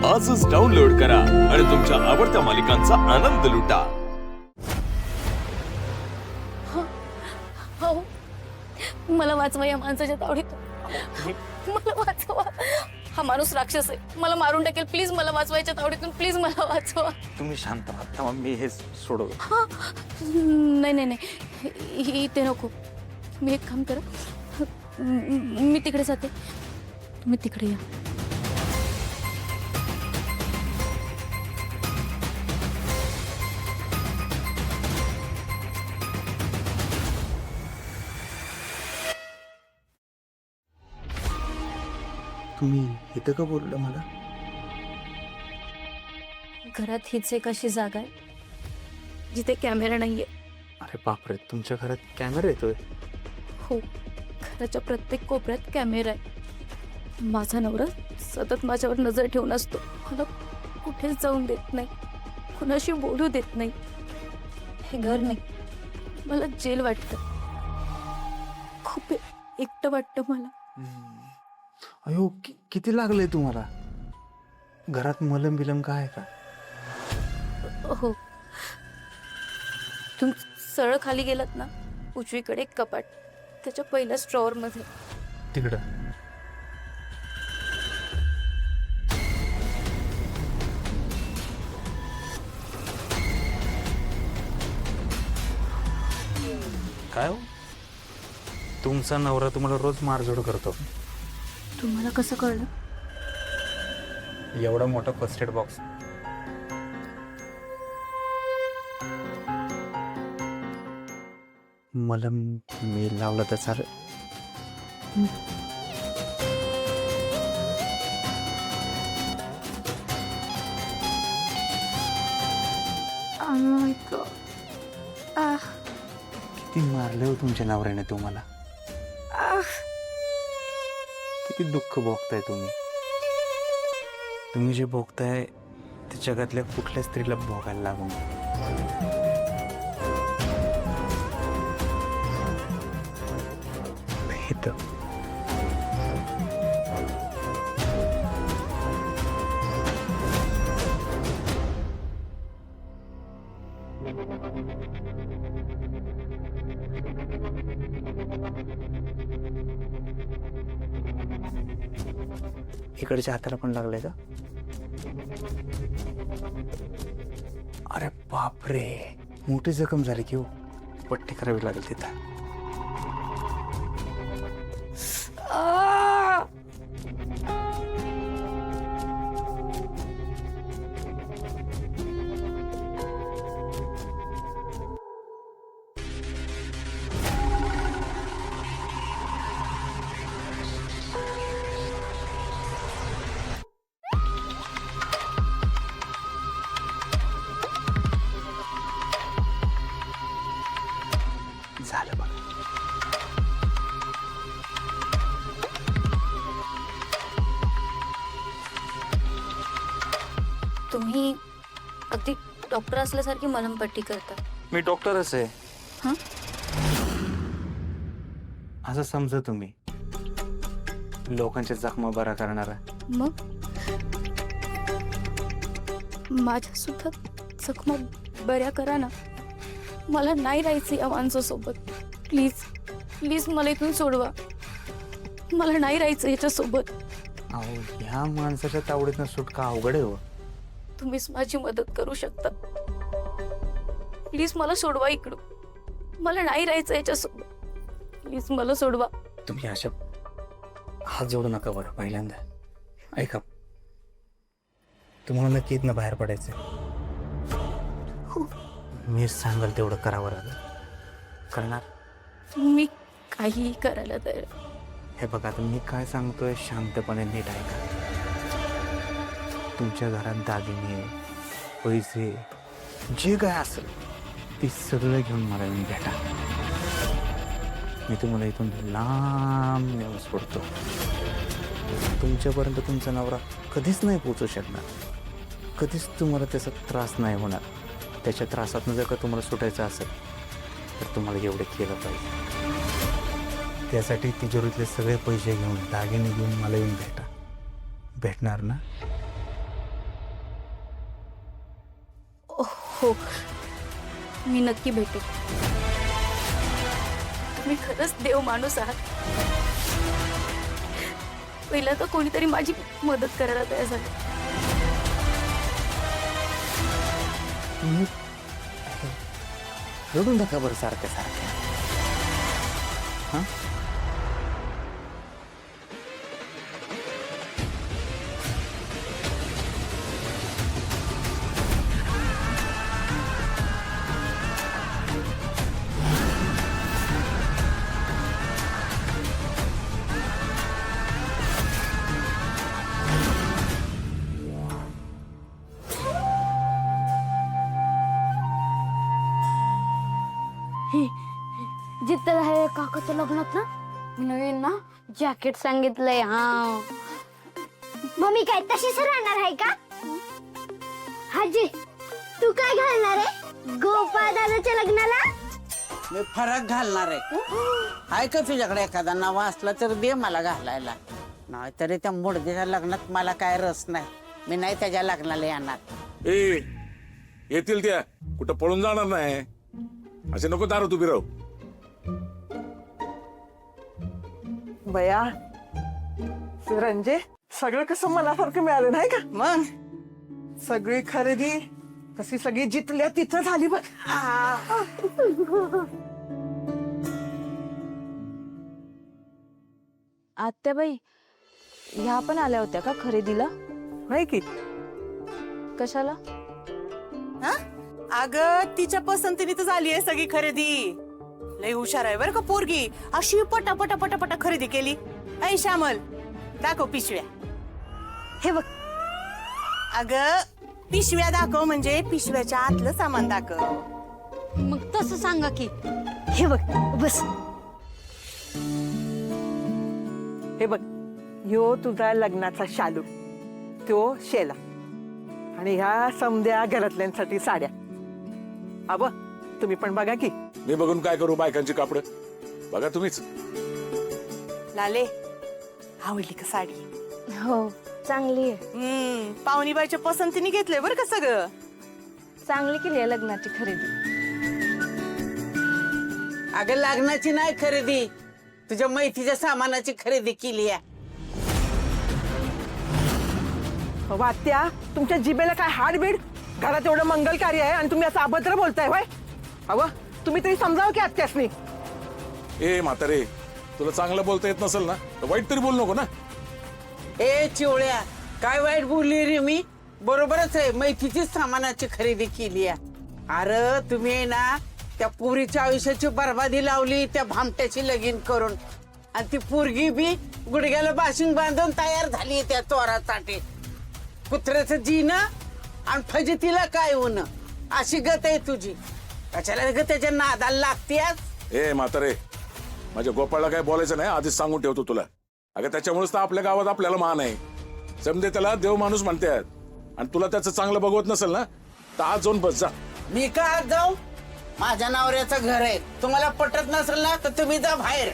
आजच डाउनलोड करा आणि तुमच्या आवडत्या मालिकांचा आनंद लुटा. हो, मला वाचवा या माणसाच्या तावडीतून. मला वाचवा. हा माणूस राक्षस आहे, मला मारून टाकेल. प्लीज मला वाचवायच्या तावडीतून. प्लीज मला वाचवा. तुम्ही शांत व्हा, मी हे सोडवतो. नाही नाही नाही, इथे नको. मी एक काम करा, मी तिकडे जाते, तुम्ही तिकडे या. तुम्ही इथं का बोललं मला? घरात हीच एक अशी जागा आहे जिथे कॅमेरा नाहीये. अरे बापरे, तुमच्या घरात कॅमेरा येतोय? हो, घराच्या प्रत्येक कोपऱ्यात कॅमेरा आहे. माझा नवरा सतत माझ्यावर नजर ठेवून असतो. मला कुठेच जाऊन देत नाही, कुणाशी बोलू देत नाही. हे घर नाही, मला जेल वाटतं. खूप एकटं वाटतं मला. अयो, किती लागलंय तुम्हाला? घरात मलम बिलम काय आहे का? हो, तुम्ही सरळ खाली गेलात ना, उजवीकडे एक कपाट, त्याच्या पहिल्या स्ट्रॉवर मध्ये. तिकडं काय हो? तुमचा नवरा तुम्हाला रोज मारझोड करतो. तुम्हाला कसं कळलं? एवढा मोठा फर्स्ट एड बॉक्स. मलम मी लावलं तर चालेल? किती मारले हो तुमच्या नवऱ्याने तुम्हाला. किती दुःख भोगताय तुम्ही. तुम्ही जे भोगताय ते जगातल्या कुठल्या स्त्रीला भोगायला लागून. इकडच्या हाताला पण लागलंय का? अरे बापरे, मोठी जखम झाली की हो. पट्टी करावी लागेल तिथं. झालं बघ. तुम्ही अगदी डॉक्टर असल्यासारखी मलमपट्टी करता. मी डॉक्टरच आहे. हं? असं समजा तुम्ही, लोकांच्या जखमा बरा करणारा. मग माझ्या सुद्धा जखमा बऱ्या करा ना. मला नाही राहायचं या माणसासोबत. प्लीज प्लीज मला इथून सोडवा. मला नाही राहायचं याच्यासोबत. अहो, ह्या माणसाच्या तावडीतनं सुटका अवघड आहे हो. तुम्हीच माझी मदत करू शकता. प्लीज मला सोडवा इकडून. मला नाही राहायचं याच्यासोबत. प्लीज मला सोडवा. तुम्ही अशा हात जोडू नका बरं. पहिल्यांदा ऐका, तुम्हाला नक्की इथनं बाहेर पडायचं. मी सांगाल तेवढं करावं लागेल. करणार? तुम्ही काहीही करायला तयार. हे बघा, आता मी काय सांगतोय शांतपणे नीट ऐका. तुमच्या घरात दागिने, पैसे, जे काय असेल ते सगळं घेऊन मला येऊन भेटा. मी तुम्हाला इथून लांब नेऊन सोडतो. तुमच्यापर्यंत तुमचा नवरा कधीच नाही पोचू शकणार. कधीच तुम्हाला त्याचा त्रास नाही होणार. त्याच्या त्रासातून जर का तुम्हाला सुटायचं असेल तर तुम्हाला एवढे केलं पाहिजे. त्यासाठी तिजोरीतले सगळे पैसे घेऊन, दागिने घेऊन मला येऊन भेटा. भेटणार ना? हो, मी नक्की भेटेन. तुम्ही खरंच देव माणूस आहात. पहिला तर कोणीतरी माझी मदत करायला तयार झालं. तुम्ही रडून नका बरं सारखं सारखं. हां जिथं आहे काकाच्या लग्नात ना नवीन ना जॅकेट सांगितलंय. हा मम्मी काय तशीच राहणार आहे का? हाजी तू काय घालणार आहे गोपाळ दादाच्या लग्नाला? मी फरक घालणार आहे. आहे का तुझ्याकडे एखादा नवा असला तर दे मला घालायला. नाही तरी त्या मुडद्याच्या लग्नात मला काय रस नाही. मी नाही त्याच्या लग्नाला येणार. ए येतील त्या, कुठं पळून जाणार नाही. असे नको दारू उभी राहू. बया रंजे सगळं कसं मनासारखं मिळालं नाही का? मग सगळी खरेदी कशी सगळी जिथल्या तिथं झाली बघ. आत्याबाई ह्या पण आल्या होत्या का खरेदीला? नाही की कशाला? अग तिच्या पसंतीने तर झाली आहे सगळी खरेदी. लय हुशार आहे बरं का पोरगी. अशी पटापटा पटापटा खरेदी केली. ऐ श्यामल दाखव पिशव्या. हे बघ अग पिशव्या दाखव म्हणजे पिशव्याच्या आतलं सामान दाखव. मग तसं सांगा की. हे बघ बस. हे बघ यो तुझा लग्नाचा शालू, तो शेला आणि ह्या समद्या घरातल्यांसाठी साड्या. अब तुम्ही पण बघा की. मी बघून काय करू? बायकांची कापड बघा तुम्हीच. लाले आवडली का साडी? हो चांगली आहे. पाहुणीबाईच्या पसंतीने घेतलंय बरं का सगळं. चांगली केली आहे लग्नाची खरेदी. अगं लग्नाची नाही खरेदी, तुझ्या मैतीच्या सामानाची खरेदी केली आहे. वात्या तुमच्या जिभेला काय हाडबीड? घरात एवढं मंगल कार्य आहे आणि तुम्ही असं अभद्र बोलताय होय? अव तुम्ही तरी समजावं की आत्यासनी. ए म्हातारे, तुला चांगलं बोलता येत नसेल ना तर वाईट तरी बोल नको ना. ए चिवळ्या, काय वाईट बोलली रे मी? बरोबरच आहे, मैतीचीच सामानाची खरेदी केली आहे. अरे तुम्ही ना त्या पुरीच्या आयुष्याची बर्बादी लावली त्या भामट्याची लगीन करून. आणि ती पोरगी बी गुडघ्याला बाशिंग बांधून तयार झाली त्या चोरासाठी. कुत्र्याचं जीनं आणि फजितीला काय होणं, अशी गत आहे तुझी. कशाला ग त्याच्या नादाला लागतेस? ए म्हातारे, माझ्या गोपाळला काय बोलायचं नाही, आधीच सांगून ठेवतो तुला. अगं त्याच्यामुळेच तर आपल्या गावात आपल्याला मान आहे. समजे त्याला देव माणूस म्हणतात. आणि तुला त्याचं चांगलं बघवत नसेल ना तर आज जाऊन बस जा. मी का आज जाऊ? माझ्या नवऱ्याचं घर आहे. तुम्हाला पटत नसेल ना तर तुम्ही जा बाहेर.